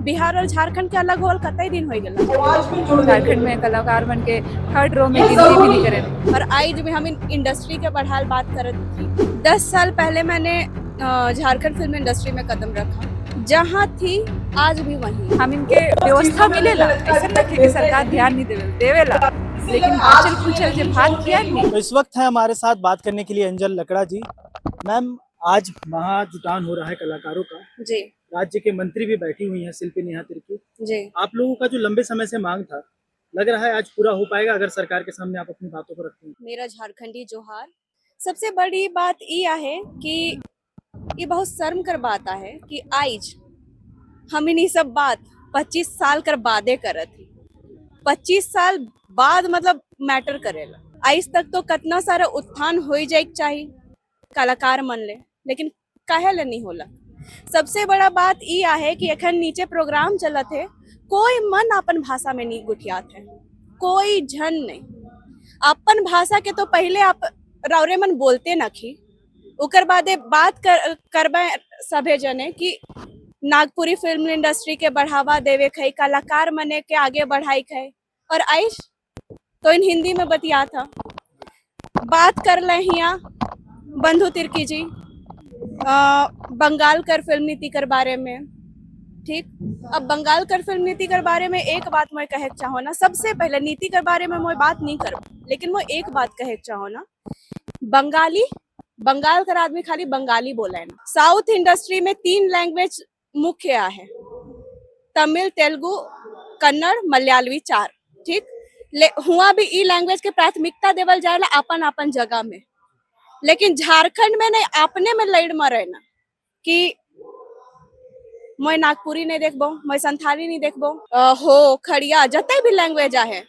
बिहार और झारखंड के अलग होल कतई दिन हो गया। झारखंड में कलाकार बन के थर्ड रो में गिनती भी नहीं करें। और आज भी हम इंडस्ट्री के बढ़ाल बात करत थी। 10 साल पहले मैंने झारखंड फिल्म इंडस्ट्री में कदम रखा, जहाँ थी आज भी वहीं। हम इनके व्यवस्था मिलेला, ऐसा ना कि सरकार ध्यान नहीं देवेला, लेकिन आंचल कुचल जब हाथ किया नहीं। तो इस वक्त है हमारे साथ बात करने के लिए अंजल लकड़ा जी। मैम, आज महाजुटान हो रहा है कलाकारों का। जी राज्य के मंत्री भी बैठी हुई हैं, शिल्पी नेहा तिर्की जी। आप लोगों का जो लंबे समय से मांग था, लग रहा है आज पूरा हो पाएगा अगर सरकार के सामने आप अपनी बातों को रखते हैं। मेरा झारखंडी जोहार। सबसे बड़ी बात यह है कि ये बहुत शर्म कर बात है कि आज हम इन सब बात 25 साल कर बादे करत थी। 25 साल बाद मतलब मैटर करेला। आज तक तो कितना सारा उत्थान हो जाए चाहिए कलाकार मन ले, लेकिन काहे ले नहीं होला। सबसे बड़ा बात यह है कि अखन नीचे प्रोग्राम चलत है, कोई मन अपन भाषा में नहीं गुठियात है, कोई जन नहीं। अपन भाषा के तो पहले आप रावरे मन बोलते न खी, उकर बादे बात करबे सभे जने कि नागपुरी फिल्म इंडस्ट्री के बढ़ावा देवे खई, कलाकार मने के आगे बढ़ाई खई। और आइश तो इन हिंदी में बतिया था। बात कर ले हिया बंधु तिर्की जी बंगाल कर फिल्म नीति कर बारे में। ठीक, अब बंगाल कर फिल्म नीति कर बारे में एक बात मैं कहे चाहो ना। सबसे पहले नीति कर बारे में मैं बात नहीं कर, लेकिन मैं एक बात कहे चाहो ना। बंगाल कर आदमी खाली बंगाली बोला है ना। साउथ इंडस्ट्री में 3 लैंग्वेज मुख्य है, तमिल, तेलुगु, कन्नड़, मलयालवी 4। ठीक, हुआ भी ई लैंग्वेज के प्राथमिकता देवल जाएला अपन अपन जगह में। लेकिन झारखंड में नहीं, अपने में लड़ मरे ना कि मैं नागपुरी नहीं देखबो, मैं संथाली नहीं देखबो, हो खड़िया जते भी लैंग्वेज है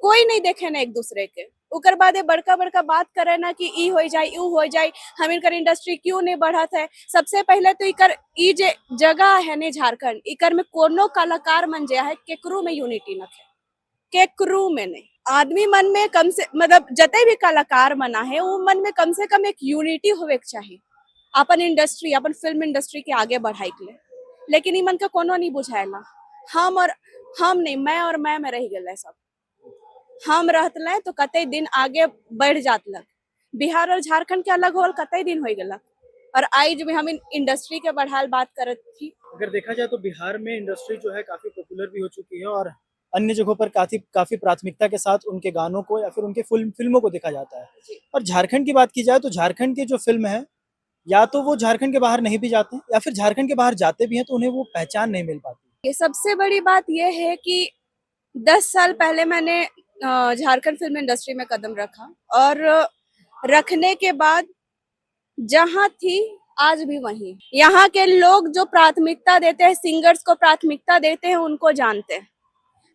कोई नहीं देखे ना एक दूसरे के। उकर बाद बड़का बड़का बात करे ना कि ई हो जाए यू हो जाए, हम इनकर इंडस्ट्री क्यों नहीं बढ़त है। सबसे पहले तो इकर ई जे जगह है ने झारखंड, इकर में कोनो कलाकार मन जे है केकरू में यूनिटी न है, केकरू में नहीं। आदमी मन में कम से मतलब जते भी कलाकार मना है वो मन में कम से कम एक यूनिटी होवे के चाहिए अपन इंडस्ट्री, अपन फिल्म इंडस्ट्री के आगे बढ़ाई के लिए। लेकिन ई मन का कोनो नहीं बुझाएला। हम और हम नहीं, मैं और मैं में रह गए सब। हम रहते तो कतई दिन आगे बढ़ जात लग। बिहार और झारखंड के अलग होल कतई दिन हो गया। और आज भी हम इंडस्ट्री के बढ़ाल बात करत थी। अगर देखा जाए तो बिहार में इंडस्ट्री जो है काफी पॉपुलर भी हो चुकी है और अन्य जगहों पर काफी प्राथमिकता के साथ उनके गानों को या फिर उनके फिल्मों को देखा जाता है। और झारखंड की बात की जाए तो झारखंड के जो फिल्म है, या तो वो झारखंड के बाहर नहीं भी जाते हैं या फिर झारखंड के बाहर जाते भी हैं तो उन्हें वो पहचान नहीं मिल पाती। ये सबसे बड़ी बात यह है कि 10 साल पहले मैंने झारखंड फिल्म इंडस्ट्री में कदम रखा, और रखने के बाद जहाँ थी आज भी वहीं। यहाँ के लोग जो प्राथमिकता देते हैं, सिंगर्स को प्राथमिकता देते हैं, उनको जानते हैं।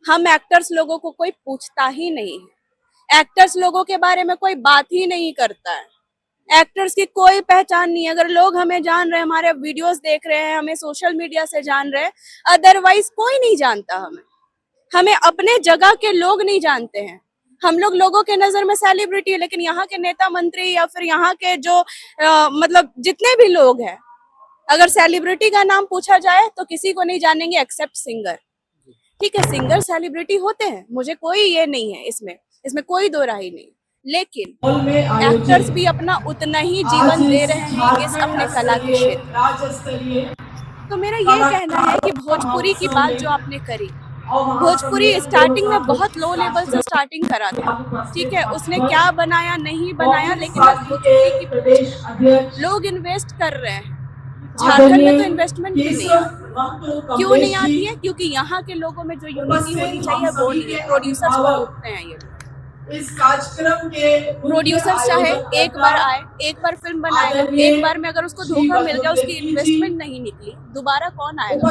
हम एक्टर्स लोगों को कोई पूछता ही नहीं है, एक्टर्स लोगों के बारे में कोई बात ही नहीं करता है। एक्टर्स की कोई पहचान नहीं है। अगर लोग हमें जान रहे हैं, हमारे वीडियोस देख रहे हैं, हमें सोशल मीडिया से जान रहे हैं, अदरवाइज कोई नहीं जानता हमें अपने जगह के लोग नहीं जानते हैं। हम लोगों के नजर में सेलिब्रिटी है, लेकिन यहाँ के नेता मंत्री या फिर यहाँ के जो मतलब जितने भी लोग हैं, अगर सेलिब्रिटी का नाम पूछा जाए तो किसी को नहीं जानेंगे एक्सेप्ट सिंगर। ठीक है, सिंगर सेलिब्रिटी होते हैं, मुझे कोई ये नहीं है, इसमें कोई दो राय नहीं। लेकिन एक्टर्स भी अपना उतना ही जीवन दे रहे हैं इस अपने कला के क्षेत्र। तो मेरा ये कहना है कि भोजपुरी की बात जो आपने करी, भोजपुरी स्टार्टिंग में बहुत लो लेवल से स्टार्टिंग करा था। ठीक है, उसने क्या बनाया नहीं बनाया, लेकिन भोजपुरी की लोग इन्वेस्ट कर रहे हैं। झारखंड में तो इन्वेस्टमेंट भी नहीं आती। क्यों नहीं आती है? क्योंकि यहाँ के लोगों में जो यूनिटी होनी चाहिए वो नहीं है। प्रोड्यूसर्स को रोकते हैं ये इस कार्यक्रम के प्रोड्यूसर्स, चाहे एक बार आए, एक बार फिल्म बनाएगा, एक बार में अगर उसको धोखा मिल गया, उसकी इन्वेस्टमेंट नहीं निकली, दोबारा कौन आएगा?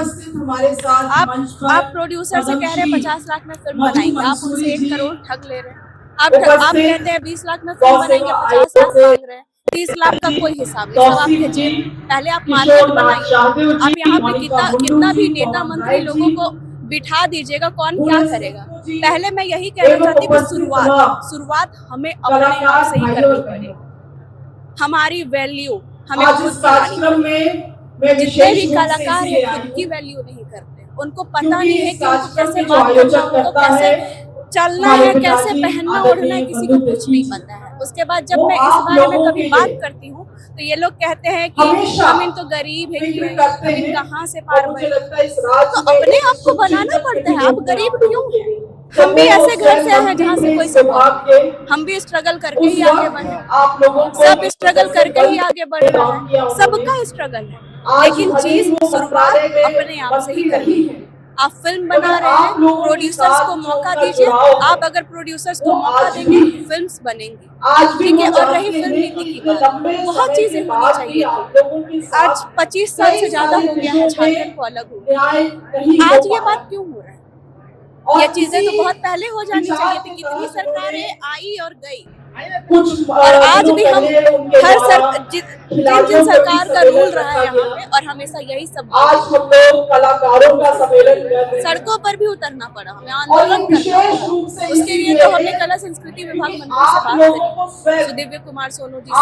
आप प्रोड्यूसर से कह रहे हैं 50 लाख में फिल्म बनाएंगे, आप उनसे 1 करोड़ ठग ले रहे हैं। आप कहते हैं 20 लाख में फिल्म बनाएंगे, 50 लाख मांग रहे हैं। 30 लाख का कोई हिसाब नहीं, सब आपके जेब। पहले आप मार्केट बनाइए। आप यहाँ पे कितना भी नेता मंत्री लोगों को बिठा दीजिएगा, कौन क्या करेगा? पहले मैं यही कहना चाहती हूँ, शुरुआत हमें अपने आप से ही करनी पड़ेगी। हमारी वैल्यू हमें खुद बनानी। जितने भी कलाकार हैं खुद की वैल्यू नहीं करते, उनको पता नहीं है कि उनको कैसे बात करना है, उनको कैसे चलना है, कैसे पहनना ओढ़ना है, किसी को कुछ नहीं पता है। उसके बाद जब मैं इस बारे में कभी बात करती हूँ तो ये लोग कहते हैं कि हम इन तो गरीब है, हम इन कहाँ से पार पड़े। तो अपने आप को बनाना पड़ता है, आप गरीब क्यों हैं? हम भी ऐसे घर से हैं जहाँ से कोई सपोर्ट नहीं, हम भी स्ट्रगल करके ही आगे बढ़े, सब स्ट्रगल करके ही आगे बढ़ रहे हैं, सबका स्ट्रगल है, लेकिन चीज शुरुआत अपने आप से ही करनी है। आप फिल्म बना रहे हैं, प्रोड्यूसर्स को मौका दीजिए, आप अगर प्रोड्यूसर्स को मौका देंगे फिल्म्स बनेंगी, ठीक है। और रही फिल्म नीति की बात, बहुत चीजें होनी चाहिए। आज 25 साल से ज्यादा हो गया है झारखंड को अलग हुआ, आज ये बात क्यों हो रहा है? ये चीजें तो बहुत पहले हो जानी चाहिए थी। कितनी सरकारें आई और गई, और आज भी हम जिन सरकार का रूल रहा है यहाँ पे, और हमेशा यही सब कलाकारों का सम्मेलन, सड़कों पर भी उतरना पड़ा, हमें आंदोलन करना पड़ा। उसके लिए तो हमने कला संस्कृति विभाग मंत्री से बात करी, सुदिव्य कुमार सोनू जी से।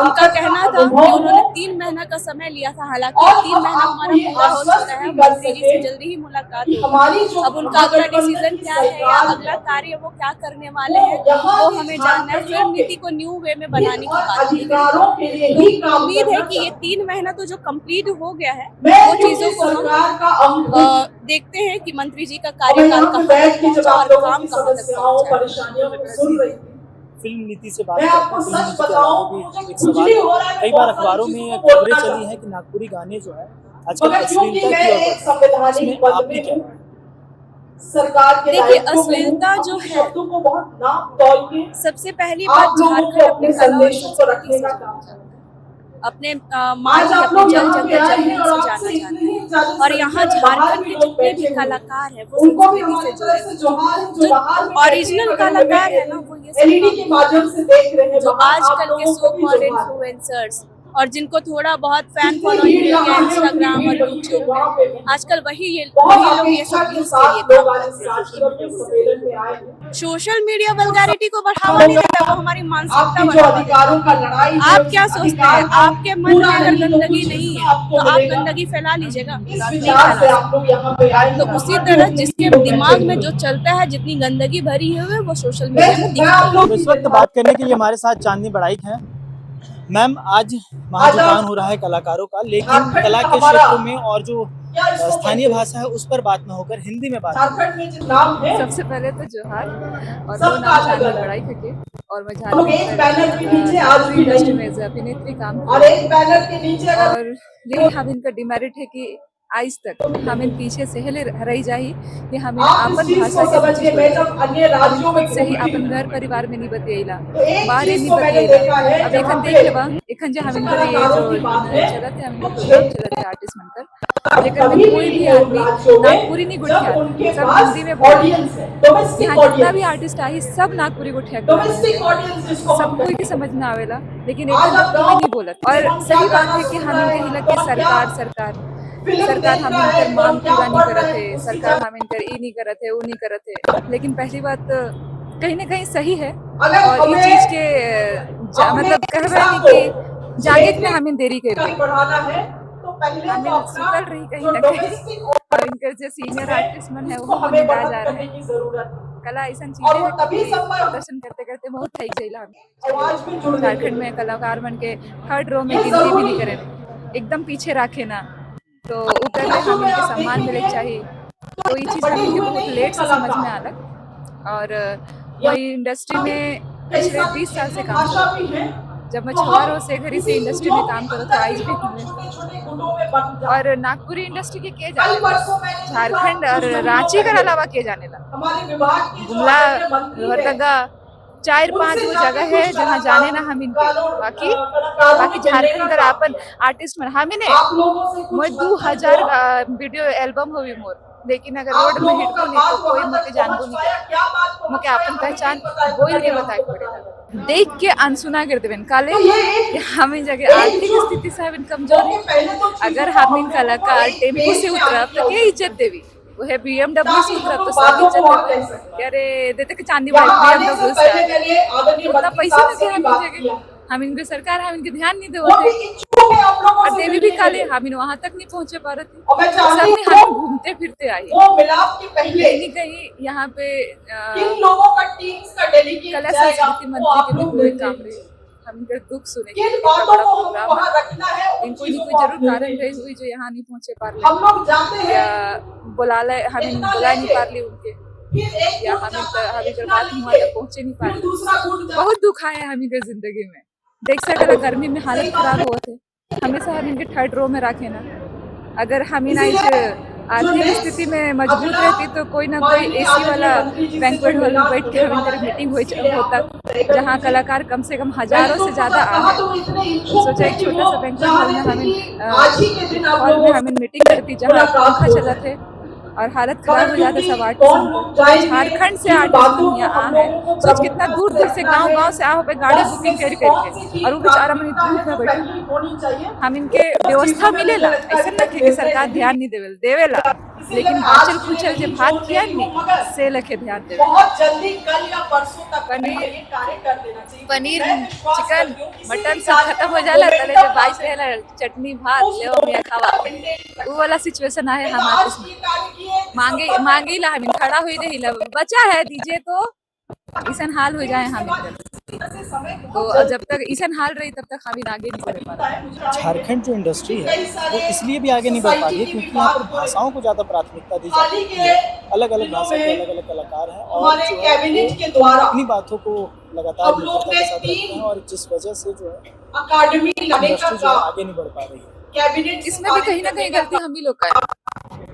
उनका कहना था कि उन्होंने 3 महीना का समय लिया था, हालांकि 3 महीना हमारा पूरा हो चुका है, मंत्री जी से जल्दी ही मुलाकात होगी। अब उनका अगला डिसीजन क्या है या अगला कार्य वो क्या करने वाले हैं वो हमें जानना है। फिल्म नीति को न्यू वे में बनाने की बात की, तो उम्मीद है कि ये 3 महीना तो जो कंप्लीट हो गया है वो चीजों को हम देखते हैं कि मंत्री जी का कार्यकाल कहाँ तक पहुंचा और काम कहाँ तक पहुंचा। फिल्म नीति से बात करते हैं। फिल्म नीति के अलावा भी एक सवाल, कई बार अखबारों में खबरें चली हैं कि नागपुरी गाने जो है आजकल अश्लीलता की ओर, इसमें आप भी क्या है? देखिए, अश्लीलता जो है, सबसे पहली बात झारखंड अपने कला और संस्कृति से जाना जाता है, अपने माटी, अपने जल जंगल जमीन से जाना जाता है। और यहाँ झारखंड के जितने भी कलाकार हैं वो संस्कृति से जुड़े, जो ओरिजिनल कलाकार है ना वो ये सब, जो आजकल के सो कॉल्ड इन्फ्लुएंसर्स और जिनको थोड़ा बहुत फैन फॉलोइंग मिल गया इंस्टाग्राम और यूट्यूब में, आजकल वही लोग ये सब न्यूज़ के लिए काम करते हैं। सोशल मीडिया वल्गैरिटी को बढ़ावा नहीं देता, वो हमारी मानसिकता बढ़ावा देता। आप क्या सोचते हैं? आपके मन में अगर गंदगी नहीं है तो आप गंदगी फैला लीजिएगा, नहीं फैला। तो उसी तरह जिसके दिमाग में जो चलता है, जितनी गंदगी भरी है वो सोशल मीडिया में दिखता है। इस वक्त बात करने के लिए हमारे साथ चांदनी बड़ाइक हैं। मैम, आज महाजुबान हो रहा है कलाकारों का, लेकिन कला के क्षेत्र में और जो स्थानीय भाषा है उस पर बात न होकर हिंदी में बात। सबसे पहले तो जोहार, और वो नाम चांदनी बड़ाइक है और मैं झारखंड इंडस्ट्री में एज अभिनेत्री काम करती हूँ। और यही हम इनका डिमेरिट है कि आज तक हम इन पीछे से रही जाही कि हमें आपन भाषा के से ही अपन घर परिवार में नहीं बतियला, बाहर नहीं बतियला। अब एखन देख लेबा, एखन जो हम इनका ये जो चलत है, हम प्रोग्राम चलत है आर्टिस्ट बनकर, लेकिन में कोई भी आदमी नागपुरी नहीं गुठिया, सब हिंदी में बोल। यहाँ जितना भी आर्टिस्ट आई सब नागपुरी गुठिया, सब कोई की समझ ना आवेला, लेकिन एक कोई नहीं बोलत। और सही बात है कि हम इनके ही लगे सरकार हम इनकर मांग पूरा नहीं करत है, सरकार हम इनकर ये नहीं करत है, वो नहीं करत है। लेकिन पहली बात कहीं ना कहीं सही है, और ये चीज के मतलब कह रहे हैं कि जागे में हमें देरी कर रही, हमें सुतल रही कहीं ना कहीं, और इनकर जो सीनियर आर्टिस्ट मन है वो हमें जा रहे हैं। कला ऐसा चीज है, प्रदर्शन करते करते बहुत थक जाइला। झारखंड में कलाकार मन के थर्ड रो में गिनती भी नहीं करें, एकदम पीछे रखे ना, तो ऊपर में हम इनके सम्मान मिले चाहिए। तो ये चीज़ हमें बहुत लेट से समझ में आलक, और वही इंडस्ट्री में पिछले 20 साल से काम करती हूँ। जब मैं 6 रोज से घरी से इंडस्ट्री में काम करो तो आज भी, और नागपुरी इंडस्ट्री के जाने, झारखंड और रांची के अलावा के जाने ला, गुमला, लोहरदगा, 4-5 वो जगह है जहाँ जाने ना हम इनके। बाकी झारखंड अपन आर्टिस्ट में हमें मैं 2000 वीडियो एल्बम हो मोर, लेकिन अगर रोड में हिट को नहीं तो कोई मुझे जानबो नहीं, मुझे अपन पहचान बोल के बताए पड़ेगा, देख के अनसुना कर देवें काले। हमें जगह आर्थिक स्थिति से हम कमजोर है, अगर हम इन कलाकार टेम्पो से उतरा तो क्या इज्जत देवी, वो है BMW से उतरा तो सब इज्जत। अरे देते कि चांदनी बाइक BMW से उतना पैसा नहीं हम हम इनके सरकार हम इनके ध्यान नहीं दे वो भी होते इच्छुक है आप लोगों और से देवी मिलने भी के काले लिए। हम इन वहां तक नहीं पहुंचे पा रहे थे और मैं सब चाहती में हम हूँ घूमते फिरते आए वो मिलाप के पहले कहीं न कहीं यहाँ पे किन लोगों का टीम्स का डेलीगेट कला जाएगा संस्कृति वो आप मंत्री के भी लोग पूरे निर्णय कामरे कीजिए। हम इनका दुख सुने किन कितना बातों बड़ा को हमें प्रोग्राम वहाँ है रखना है उन इनको चीजों कोई को आप जरूर कारण निर्णय रही कीजिए। हुई जो यहाँ नहीं पहुंचे पार हम लोग जाते या हैं बुलाले हम इतना बुला नहीं लेंगे पार ली उनके फिर एक या गुट जाता है हम इनकर इतना बात वहां लेंगे तक पहुंचे नहीं फिर पार दूसरा गुट जाता बहुत दुख आया हम इनके जिंदगी में देख सकते गर्मी में हालत खराब हुआ थे हमेशा हम इनके थर्ड रो में रखे ना अगर हम इन आज आर्थिक स्थिति में मजबूत रहती तो कोई ना कोई एसी वाला बैंक्वेट हॉल में बैठ के हम इनकी मीटिंग होता जहाँ कलाकार कम से कम हजारों से ज्यादा आए सोचा एक छोटा सा बैंक्वेट हॉल में हमें मीटिंग करती जहाँ पंखा चला थे और हालत खराब हो जाता सब आर्टिस्ट झारखंड से आर्टिस्ट हम यहाँ आए हैं सोच कितना दूर दूर से गांव से आओ पे गाड़ी बुकिंग करके और वो बेचारा मैंने धूप में बैठे हम इनके व्यवस्था मिलेला ऐसा ना कि सरकार ध्यान नहीं देवेला लेकिन बाचल खुचल जो भात किया नहीं से लखे ध्यान देवे बहुत जल्दी कल या परसों तक पनीर ये कार्य कर देना चाहिए पनीर मैं विश्वास चिकन करती हूँ, किसी मटन भी सब कार्य खत्म को हो जाला तले momentum जब बाइस लाने रहेला चटनी भात ले मियाँ खावा वो वाला सिचुएशन आए हम आर्टिस्ट में मांगे ला हम खड़ा हुई रही ला बचा है दीजिए तो ईसन हाल हो जाए हम तो जब तक ईसन हाल रही तब तक हम आगे नहीं बढ़ पा रहे झारखंड जो इंडस्ट्री है वो इसलिए भी आगे नहीं बढ़ पा रही है क्योंकि यहाँ पर भाषाओं को ज़्यादा प्राथमिकता दी जाती है अलग अलग भाषा के अलग अलग कलाकार हैं और हमारे जो है कैबिनेट के वो द्वारा अपनी बातों को लगातार हम लोग निरंतरता के ने साथ रखते हैं और जिस वजह से जो है अकादमी लाने का इंडस्ट्री जो है काम आगे नहीं बढ़ पा रही है कैबिनेट इसमें भी कहीं ना कहीं गलती हम ही लोग का है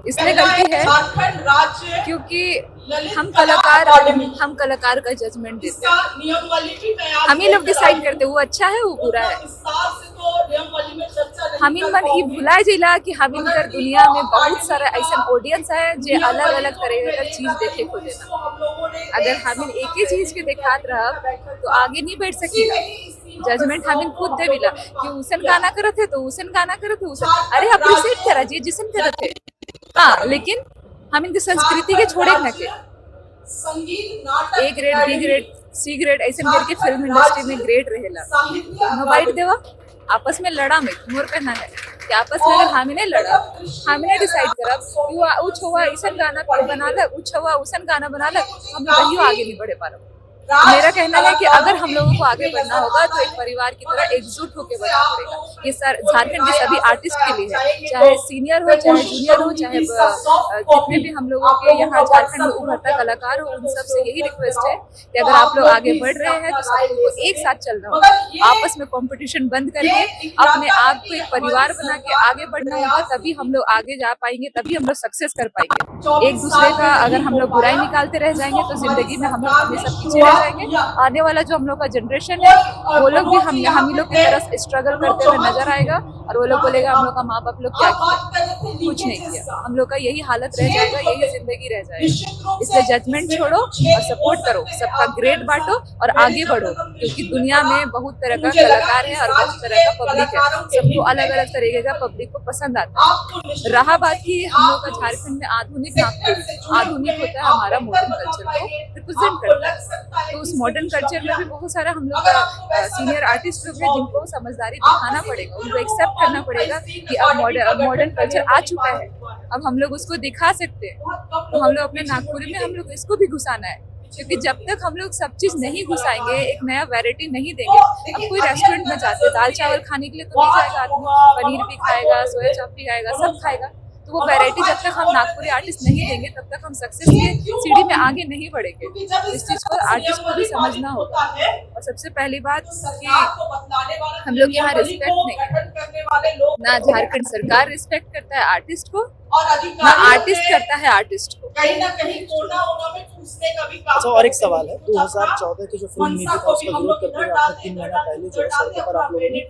इसमें गलती है झारखंड राज्य क्योंकि ललित हम कला कलाकार अकादमी हम कलाकार का जजमेंट देते इसका नियमावली भी मैं हैं आज हम ही लोग लेकर डिसाइड आई करते हैं वो अच्छा है वो बुरा है विस्तार से तो नियमावली में चर्चा नहीं हम इन कर मन ई पाऊंगी। भुला जिला कि हम इनकर दुनिया में बहुत सारा ऐसा ऑडियंस है जो अलग अलग तरह का चीज देखे को देना अगर हम इन एक ही चीज के देखात रहब तो आगे नहीं बढ़ सकेगा जजमेंट हम इन खुद देविला कि उसन गाना करत है तो उसन गाना करत है उसन अरे अप्रिशिएट करा जी जिसन करत है हाँ लेकिन हम इनकी संस्कृति के छोड़े न के संगीत नाटक A grade B grade C grade ऐसे करके फिल्म इंडस्ट्री में ग्रेड रहेला नो बाइट देवा आपस में लड़ा में मोर कहना है कि आपस में अगर हम नहीं लड़ा हम नहीं डिसाइड करब कि वो छुआ ऐसा गाना बना ला वो छुआ उसन गाना बना ला हम वही आगे नहीं बढ़े पा रहे मेरा कहना है कि अगर हम लोगों को आगे बढ़ना होगा तो एक परिवार की तरह एकजुट होकर बढ़ना पड़ेगा ये सर झारखंड के सभी आर्टिस्ट के लिए है चाहे सीनियर हो चाहे जूनियर हो चाहे जितने भी हम लोगों के यहाँ झारखंड में उभरता कलाकार हो उन सब से यही रिक्वेस्ट है कि अगर आप लोग आगे बढ़ रहे हैं तो सब लोगों को एक साथ चलना होगा आपस में कंपटीशन बंद करके अपने आप को एक परिवार बना के आगे बढ़ना होगा तभी हम लोग आगे जा पाएंगे तभी हम लोग सक्सेस कर पाएंगे एक दूसरे का अगर हम लोग बुराई निकालते रह जाएंगे तो जिंदगी में हम लोग हमेशा पीछे जाएंगे आने वाला जो हम लोग का जनरेशन है वो लोग भी हम ही लोग की तरह स्ट्रगल करते हुए नजर आएगा और वो लोग बोलेगा हम लोग का माँ बाप लोग क्या किया कुछ नहीं किया हम लोग का यही हालत रह जाएगा यही जिंदगी रह जाएगी इसलिए जजमेंट छोड़ो और सपोर्ट करो सबका ग्रेड बांटो और आगे बढ़ो क्योंकि दुनिया में बहुत तरह का कलाकार है और बहुत तरह का पब्लिक है सबको अलग अलग तरीके का पब्लिक को पसंद आता है रहा बात की हम लोग का झारखंड में आधुनिक आधुनिक होता है हमारा मॉडर्न कल्चर को रिप्रेजेंट करता है तो उस मॉडर्न कल्चर में भी बहुत सारा हम लोग का सीनियर आर्टिस्ट लोग हैं जिनको समझदारी दिखाना पड़ेगा उनको एक्सेप्ट करना पड़ेगा कि अब मॉडर्न कल्चर आ चुका है अब हम लोग उसको दिखा सकते हैं तो हम लोग अपने नागपुरी में हम लोग इसको भी घुसाना है क्योंकि जब तक हम लोग सब चीज नहीं घुसाएंगे एक नया वैरायटी नहीं देंगे अब कोई रेस्टोरेंट में जाते दाल चावल खाने के लिए तो नहीं जाएगा आदमी पनीर भी खाएगा सोया चाप भी खाएगा सब खाएगा तो वो वैरायटी जब तक हम नागपुरी आर्टिस्ट नहीं देंगे तब तक हम सक्सेस की सीढ़ी में आगे नहीं बढ़ेंगे इस चीज को आर्टिस्ट को भी समझना होगा और सबसे पहली बात कि हम लोग यहाँ रिस्पेक्ट नहीं करते ना झारखंड सरकार रिस्पेक्ट करता है आर्टिस्ट को ना आर्टिस्ट करता है आर्टिस्ट को कहीं ना कहीं कोना ओना में घुसने का भी काम अच्छा और एक सवाल है 2014 की जो फिल्म नीति था उसका विरोध करते हुए आपने 3 महीना पहले जो है सड़कों पर आप लोगों ने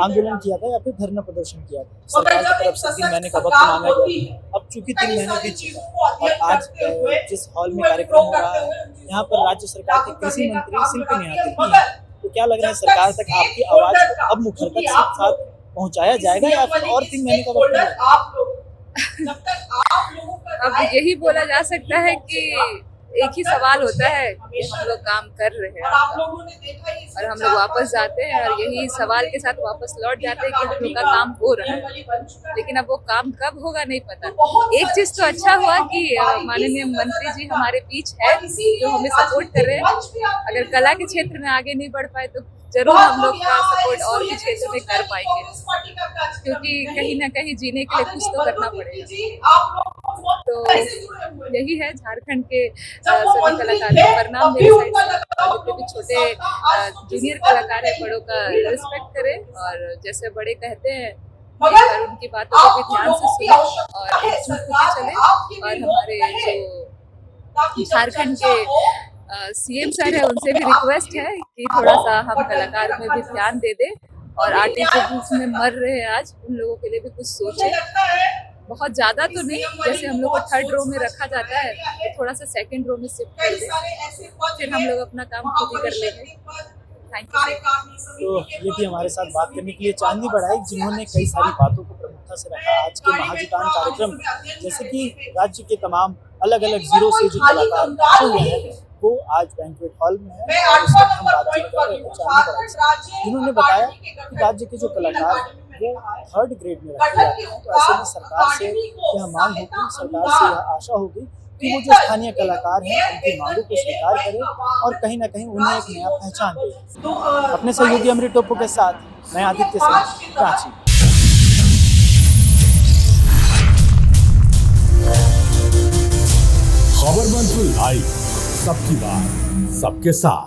आंदोलन किया था या फिर धरना प्रदर्शन किया था सरकार की तरफ से 3 महीने का वक्त मांगा गया अब चूंकि 3 महीने बीत चुका और आज जिस हॉल में कार्यक्रम हो रहा है यहाँ पर राज्य सरकार के कृषि मंत्री शिल्पी निहाती हैं तो क्या लग रहा है सरकार तक आपकी आवाज को अब मुखरता के साथ पहुंचाया जाएगा या फिर और 3 महीने का वक्त अब यही बोला जा सकता है कि एक ही सवाल होता है कि हम लोग काम कर रहे और हैं आप लोगों ने देखा ही और हम लोग वापस जाते हैं और यही सवाल के साथ वापस लौट जाते हैं कि हम लोग का काम हो रहा है, बन चुका है। लेकिन अब वो काम कब होगा नहीं पता। एक चीज तो अच्छा हुआ कि माननीय मंत्री जी हमारे बीच है जो हमें सपोर्ट कर रहे हैं। अगर कला के क्षेत्र में आगे नहीं बढ़ पाए तो जरूर हम लोग का सपोर्ट और भी क्षेत्र में कर पाएंगे, क्योंकि कहीं ना कहीं जीने के लिए कुछ तो करना पड़ेगा। तो यही है झारखंड के सभी कलाकारों का परिणाम मेरे साइड से। और जितने भी छोटे जूनियर कलाकार है बड़ों का रिस्पेक्ट करें और जैसे बड़े कहते हैं और उनकी बातों को भी ध्यान से सुने और एकजुट होकर चले। और हमारे जो झारखंड के सीएम सर है उनसे भी रिक्वेस्ट है कि थोड़ा सा हम कलाकार में भी ध्यान दे दें और आर्टिस्ट जो उसमें मर रहे हैं आज उन लोगों के लिए भी कुछ सोचें। बहुत ज्यादा तो नहीं, जैसे हम लोग को थर्ड रो में रखा जाता है तो थोड़ा सा सेकंड रो में शिफ्ट कर दें, फिर हम लोग अपना काम खुद ही कर लेंगे। Thank you. तो ये भी हमारे साथ बात करने के लिए चांदनी बढ़ाई, जिन्होंने कई सारी बातों को प्रमुखता से रखा आज के महाजुटान कार्यक्रम में। जैसे कि राज्य के तमाम अलग अलग जिलों से जो कलाकार पहुंचे हुए हैं वो आज बैंक्वेट हॉल में है और इस वक्त हम बातचीत कर रहे हैं चांदनी बढ़ाई से, जिन्होंने बताया कि राज्य के जो कलाकार वो थर्ड ग्रेड में रखे जाते हैं। तो ऐसे में सरकार से यह मांग होगी, सरकार से यह आशा होगी कि वो जो स्थानीय कलाकार हैं उनकी मांगों को स्वीकार करें और कहीं ना कहीं उन्हें एक नया पहचान दें। अपने सहयोगी अमृत टोप्पो के साथ मैं आदित्य सिंह, रांची। खबर लाइव, सबकी बात सबके साथ।